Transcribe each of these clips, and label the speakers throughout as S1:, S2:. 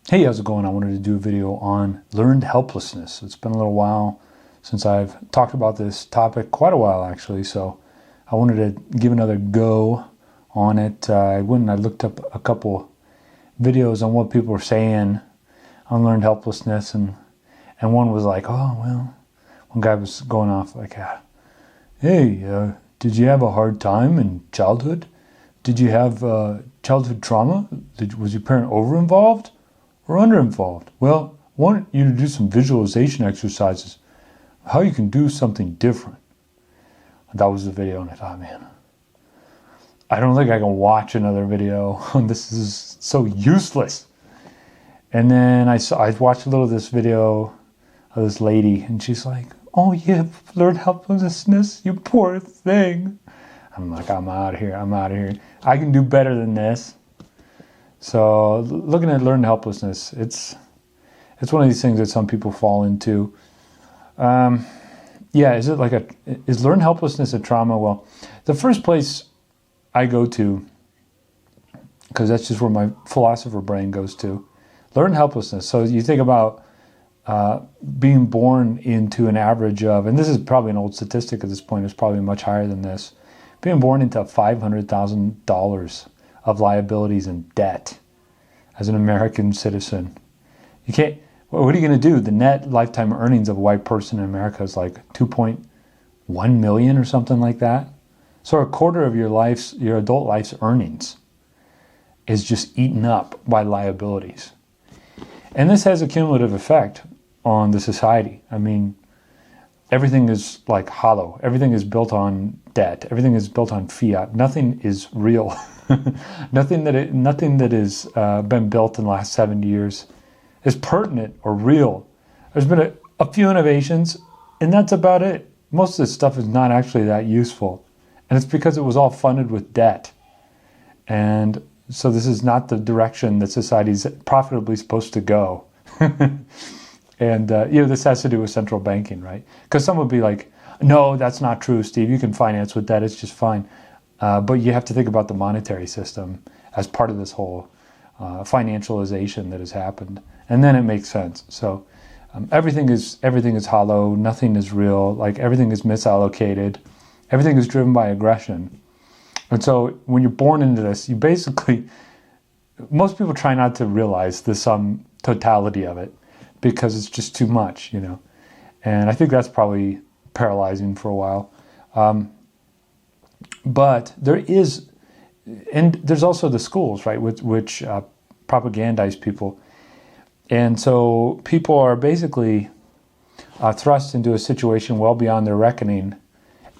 S1: Hey, how's it going? I wanted to do a video on learned helplessness. It's been a little while since I've talked about this topic, quite a while actually, so I wanted to give another go on it. I went and I looked up a couple videos on what people were saying on learned helplessness, and one was like, oh, well, one guy was going off like, hey, did you have a hard time in childhood? Did you have childhood trauma? Was your parent over-involved or under-involved? Well, I want you to do some visualization exercises, how you can do something different. And that was the video, and I thought, man, I don't think I can watch another video. This is so useless. And then I watched a little of this video of this lady, and she's like, oh, you learned helplessness, you poor thing. I'm like, I'm out of here. I can do better than this. So looking at learned helplessness, it's one of these things that some people fall into. Is learned helplessness a trauma? Well, the first place I go to, because that's just where my philosopher brain goes to, learned helplessness. So you think about being born into an average of, and this is probably an old statistic at this point, it's probably much higher than this, being born into $500,000 of liabilities and debt as an American citizen. You can't, what are you going to do? The net lifetime earnings of a white person in America is like 2.1 million or something like that. So a quarter of your adult life's earnings is just eaten up by liabilities. And this has a cumulative effect on the society. I mean, everything is like hollow. Everything is built on debt. Everything is built on fiat. Nothing is real. Nothing that has been built in the last 70 years is pertinent or real. There's been a few innovations, and that's about it. Most of this stuff is not actually that useful. And it's because it was all funded with debt. And so this is not the direction that society is profitably supposed to go. And this has to do with central banking, right? Because some would be like, no, that's not true, Steve. You can finance with debt. It's just fine. But you have to think about the monetary system as part of this whole financialization that has happened. And then it makes sense. So everything is hollow. Nothing is real. Like everything is misallocated. Everything is driven by aggression. And so when you're born into this, you basically, most people try not to realize the sum totality of it because it's just too much, And I think that's probably paralyzing for a while. But there's also the schools, right, which propagandize people. And so people are basically thrust into a situation well beyond their reckoning,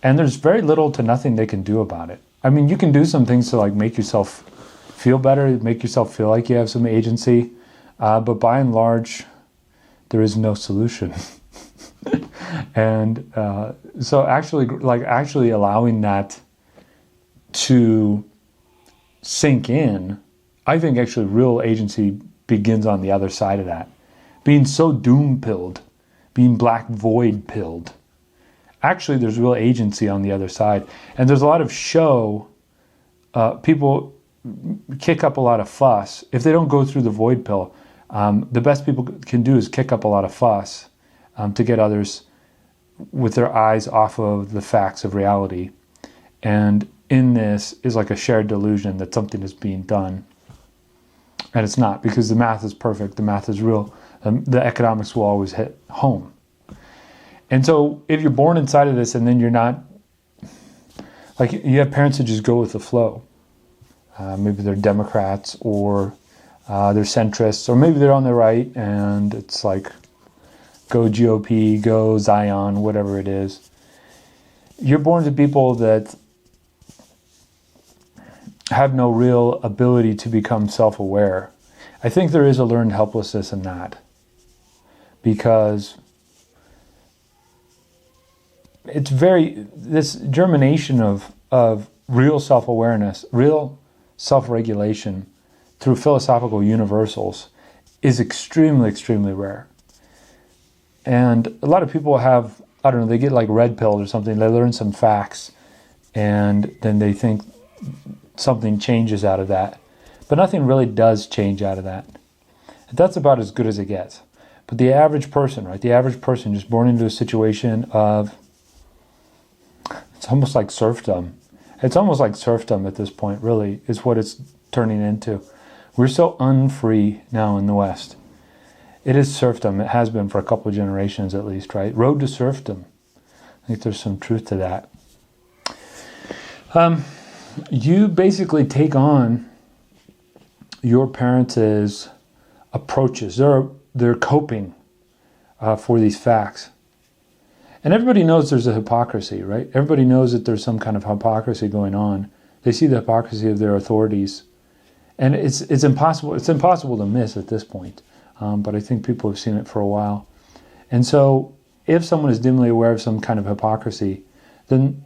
S1: and there's very little to nothing they can do about it. I mean, you can do some things to like make yourself feel better, make yourself feel like you have some agency, but by and large, there is no solution. And so actually allowing that to sink in, I think actually real agency begins on the other side of that. Being so doom-pilled, being black void-pilled. Actually, there's real agency on the other side. And there's a lot of show. People kick up a lot of fuss. If they don't go through the void pill, the best people can do is kick up a lot of fuss to get others with their eyes off of the facts of reality. And in this is like a shared delusion that something is being done. And it's not, because the math is perfect, the math is real, the economics will always hit home. And so if you're born inside of this and then you're not, like you have parents that just go with the flow. Maybe they're Democrats or they're centrists, or maybe they're on the right and it's like, go GOP, go Zion, whatever it is. You're born to people that have no real ability to become self-aware. I think there is a learned helplessness in that, because it's this germination of real self-awareness, real self-regulation through philosophical universals is extremely, extremely rare. And a lot of people have, I don't know, they get like red pilled or something, they learn some facts, and then they think something changes out of that. But nothing really does change out of that. That's about as good as it gets. But the average person, right? The average person just born into a situation of, it's almost like serfdom. It's almost like serfdom at this point, really, is what it's turning into. We're so unfree now in the West. It is serfdom. It has been for a couple of generations at least, right? Road to serfdom. I think there's some truth to that. You basically take on your parents' approaches. They're coping for these facts. And everybody knows there's a hypocrisy, right? Everybody knows that there's some kind of hypocrisy going on. They see the hypocrisy of their authorities. And it's impossible to miss at this point. But I think people have seen it for a while. And so if someone is dimly aware of some kind of hypocrisy, then,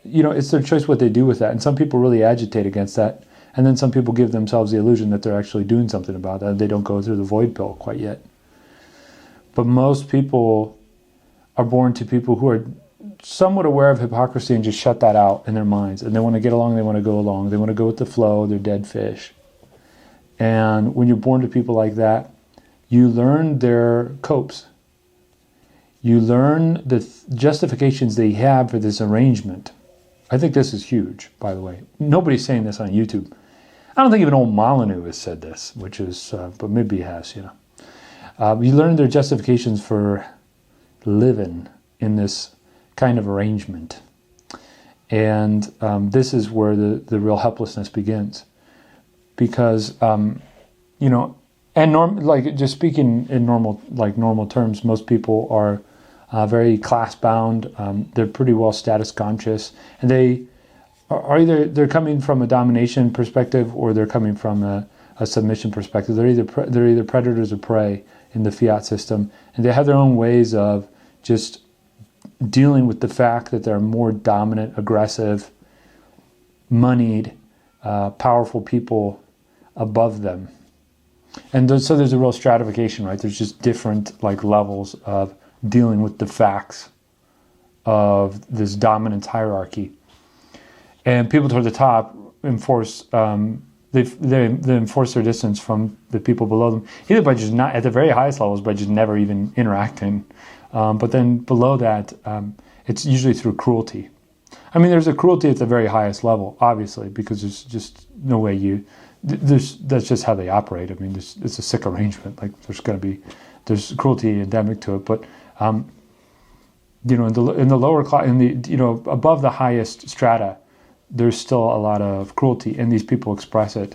S1: it's their choice what they do with that. And some people really agitate against that. And then some people give themselves the illusion that they're actually doing something about that. They don't go through the void pill quite yet. But most people are born to people who are somewhat aware of hypocrisy and just shut that out in their minds. And they want to get along, they want to go along. They want to go with the flow, they're dead fish. And when you're born to people like that, you learn their copes. You learn the justifications they have for this arrangement. I think this is huge, by the way. Nobody's saying this on YouTube. I don't think even old Molyneux has said this, which is, but maybe he has, You learn their justifications for living in this kind of arrangement. And this is where the real helplessness begins. Because, and just speaking in normal terms, most people are very class bound. They're pretty well status conscious, and they are either they're coming from a domination perspective or they're coming from a submission perspective. They're either predators or prey in the fiat system, and they have their own ways of just dealing with the fact that there are more dominant, aggressive, moneyed, powerful people above them. And so there's a real stratification, right? There's just different levels of dealing with the facts of this dominance hierarchy. And people toward the top enforce they enforce their distance from the people below them, either by just not at the very highest levels, by just never even interacting. But then below that, it's usually through cruelty. I mean, there's a cruelty at the very highest level, obviously, because there's just no way that's just how they operate. I mean, it's a sick arrangement. There's cruelty endemic to it. But in the lower class, above the highest strata, there's still a lot of cruelty, and these people express it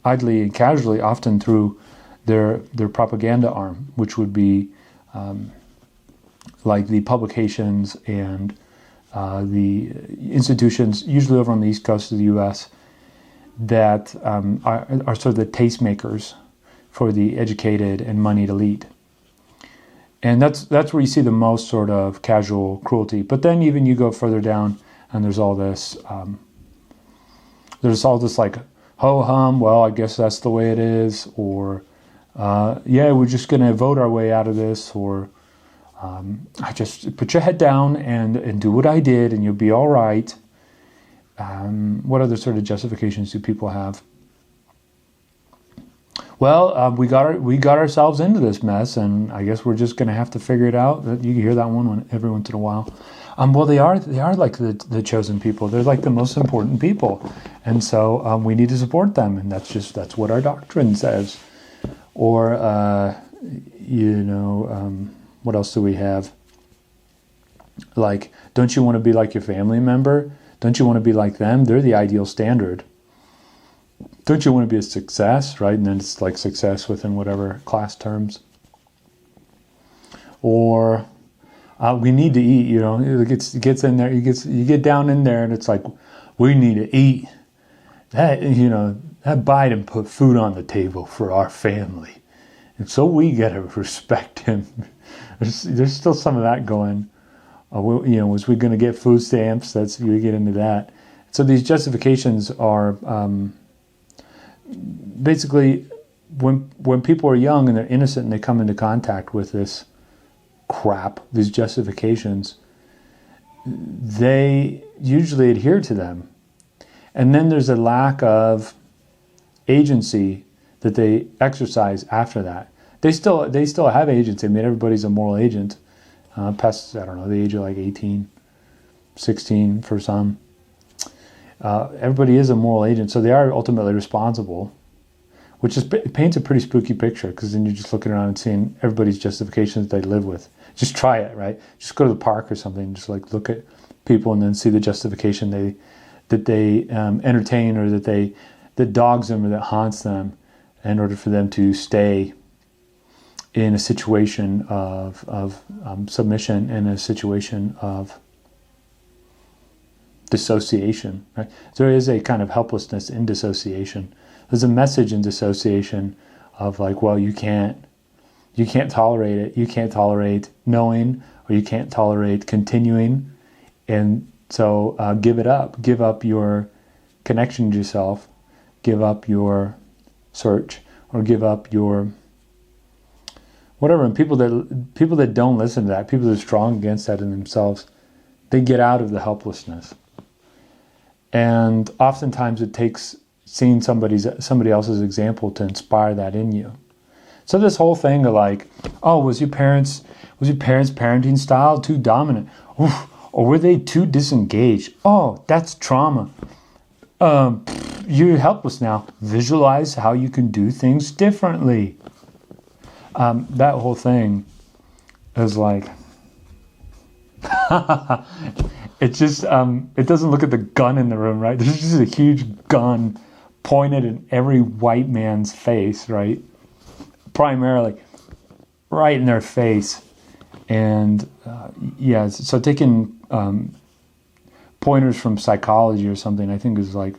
S1: idly and casually, often through their propaganda arm, which would be like the publications and the institutions, usually over on the East Coast of the U.S., that are sort of the tastemakers for the educated and moneyed elite. And that's where you see the most sort of casual cruelty. But then even you go further down, and there's all this like ho-hum, well, I guess that's the way it is, or we're just going to vote our way out of this, or I just put your head down and do what I did and you'll be all right. What other sort of justifications do people have? Well, we got ourselves into this mess, and I guess we're just going to have to figure it out. You can hear that one every once in a while. Well, they are like the chosen people. They're like the most important people, and so we need to support them, and that's what our doctrine says. Or what else do we have? Like, don't you want to be like your family member? Don't you want to be like them? They're the ideal standard. Don't you want to be a success, right? And then it's like success within whatever class terms. Or we need to eat, it gets in there, you get down in there and it's like, we need to eat. That Biden put food on the table for our family. And so we got to respect him. There's still some of that going. Was we going to get food stamps? We get into that. So these justifications are basically when people are young and they're innocent and they come into contact with this crap, these justifications, they usually adhere to them. And then there's a lack of agency that they exercise after that. They still have agency. I mean, everybody's a moral agent past, I don't know, the age of like 18, 16 for some. Everybody is a moral agent, so they are ultimately responsible, which paints a pretty spooky picture, because then you're just looking around and seeing everybody's justifications they live with. Just try it, right? Just go to the park or something, just like look at people and then see the justification that they entertain, or that dogs them or that haunts them, in order for them to stay in a situation of submission, in a situation of dissociation, right? There is a kind of helplessness in dissociation. There's a message in dissociation of like, well, you can't tolerate it. You can't tolerate knowing, or you can't tolerate continuing. And so give it up. Give up your connection to yourself. Give up your search, or give up your whatever. And people that don't listen to that, people that are strong against that in themselves, they get out of the helplessness. And oftentimes it takes seeing somebody else's example to inspire that in you. So this whole thing of like, oh, was your parents' parenting style too dominant? Oof, or were they too disengaged? Oh, that's trauma. You're helpless now. Visualize how you can do things differently. That whole thing is like, it just, it doesn't look at the gun in the room, right? There's just a huge gun pointed in every white man's face, right? Primarily right in their face. And yeah, so taking pointers from psychology or something, I think is like,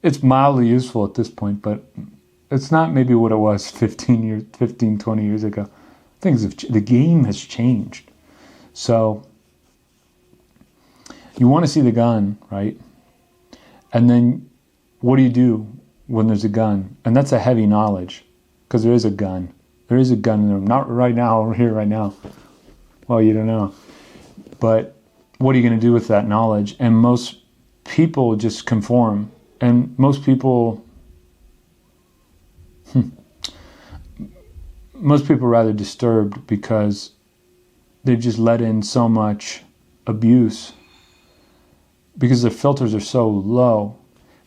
S1: it's mildly useful at this point, but it's not maybe what it was 15, 20 years ago. The game has changed. So you want to see the gun, right? And then what do you do when there's a gun? And that's a heavy knowledge, because there is a gun. There is a gun in the room. Not right now, over here right now. Well, you don't know. But what are you going to do with that knowledge? And most people just conform. And most people are rather disturbed, because they've just let in so much abuse, because their filters are so low,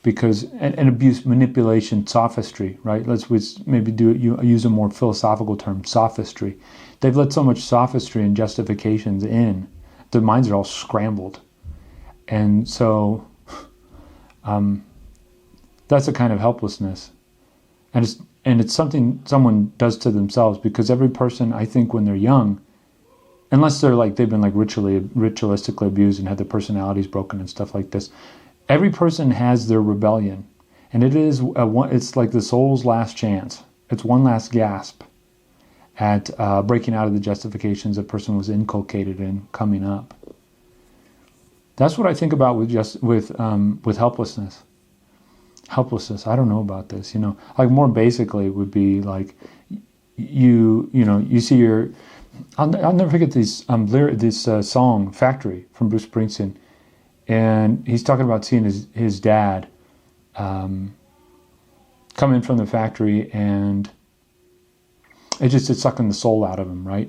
S1: because and abuse, manipulation, sophistry, right? Let's maybe use a more philosophical term, sophistry. They've let so much sophistry and justifications in, their minds are all scrambled. And so that's a kind of helplessness. And it's something someone does to themselves, because every person, I think, when they're young, unless they've been like ritualistically abused and had their personalities broken and stuff like this, every person has their rebellion, and it's like the soul's last chance. It's one last gasp at breaking out of the justifications a person was inculcated in coming up. That's what I think about with helplessness. Helplessness, I don't know about this, like more basically it would be like you see your, I'll never forget this song Factory from Bruce Springsteen, and he's talking about seeing his dad come in from the factory, and it's sucking the soul out of him, right?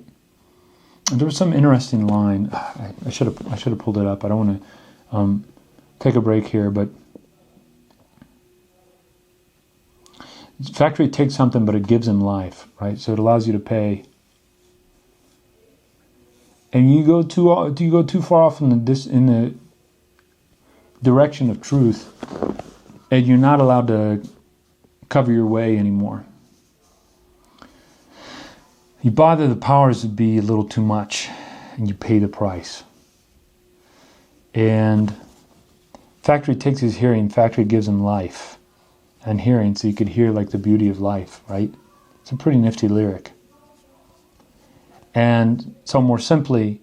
S1: And there was some interesting line. I should have pulled it up. I don't want to take a break here, but factory takes something, but it gives him life, right? So it allows you to pay. And you go too far off in the direction of truth, and you're not allowed to cover your way anymore. You bother the powers that be a little too much, and you pay the price. And factory takes his hearing, factory gives him life and hearing, so you could hear like the beauty of life, right? It's a pretty nifty lyric. And so more simply,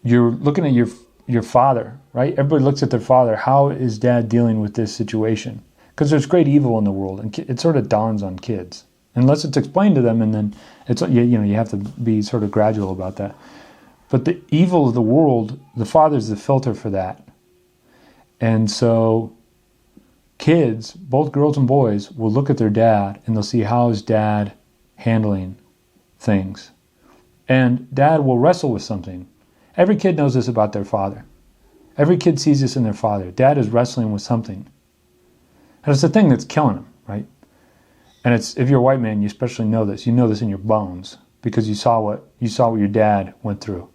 S1: you're looking at your father, right? Everybody looks at their father. How is dad dealing with this situation? Because there's great evil in the world, and it sort of dawns on kids. Unless it's explained to them, and then you have to be sort of gradual about that. But the evil of the world, the father's the filter for that. And so kids, both girls and boys, will look at their dad and they'll see how is dad handling things. And dad will wrestle with something. Every kid knows this about their father. Every kid sees this in their father. Dad is wrestling with something. And it's the thing that's killing him, right? And it's, if you're a white man, you especially know this. You know this in your bones because you saw what your dad went through.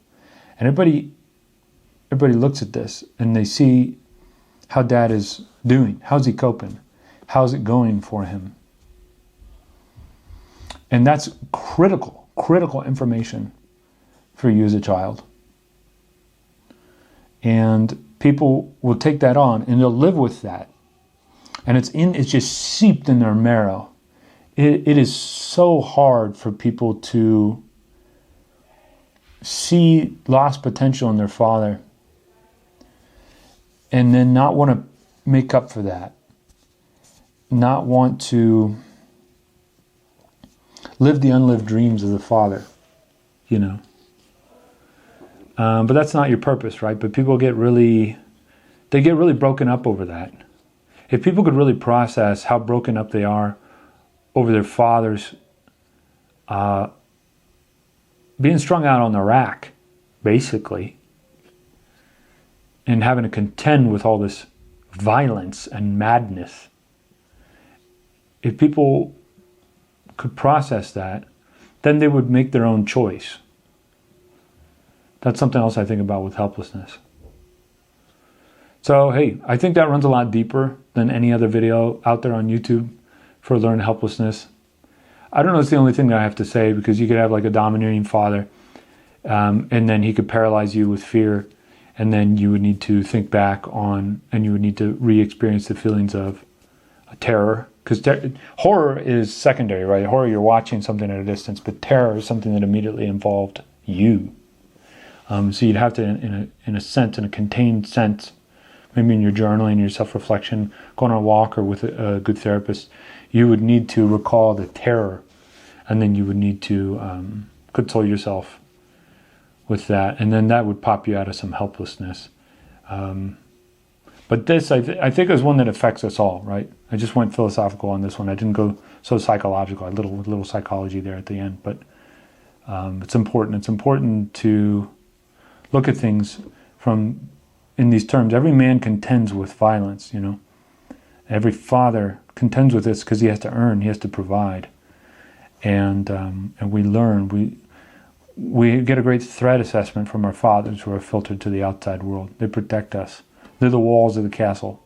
S1: And everybody looks at this and they see how dad is doing. How's he coping? How's it going for him? And that's critical information for you as a child. And people will take that on and they'll live with that. And it's just seeped in their marrow. It is so hard for people to see lost potential in their father and then not want to make up for that. Not want to live the unlived dreams of the father, you know. But that's not your purpose, right? But people get really broken up over that. If people could really process how broken up they are over their fathers being strung out on the rack, basically, and having to contend with all this violence and madness. If people could process that, then they would make their own choice. That's something else I think about with helplessness. So, hey, I think that runs a lot deeper than any other video out there on YouTube for Learn Helplessness. I don't know, it's the only thing that I have to say, because you could have like a domineering father and then he could paralyze you with fear, and then you would need to think back on, and you would need to re-experience the feelings of terror. Because horror is secondary, right? Horror, you're watching something at a distance, but terror is something that immediately involved you. So you'd have to, in a sense, in a contained sense, maybe in your journaling, your self-reflection, going on a walk or with a good therapist, you would need to recall the terror, and then you would need to console yourself with that, and then that would pop you out of some helplessness. But this, I think, is one that affects us all, right? I just went philosophical on this one. I didn't go so psychological. I had a little psychology there at the end, but it's important. It's important to look at things in these terms. Every man contends with violence, you know. Every father contends with this because he has to earn, he has to provide. And we learn, we get a great threat assessment from our fathers who are filtered to the outside world. They protect us. They're the walls of the castle.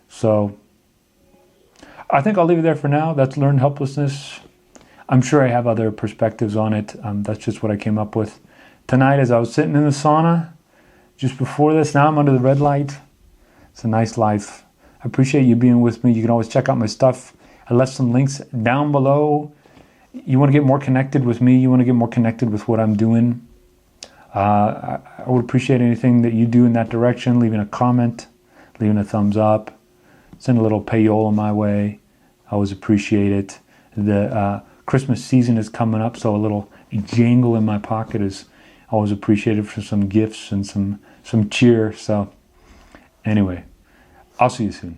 S1: So I think I'll leave it there for now. That's Learn Helplessness. I'm sure I have other perspectives on it. That's just what I came up with. Tonight, as I was sitting in the sauna, just before this, now I'm under the red light. It's a nice life. I appreciate you being with me. You can always check out my stuff. I left some links down below. You want to get more connected with me, you want to get more connected with what I'm doing, I would appreciate anything that you do in that direction. Leaving a comment, leaving a thumbs up, send a little payola my way. I always appreciate it. The Christmas season is coming up, so a little jangle in my pocket is always appreciated for some gifts and some cheer. So anyway, I'll see you soon.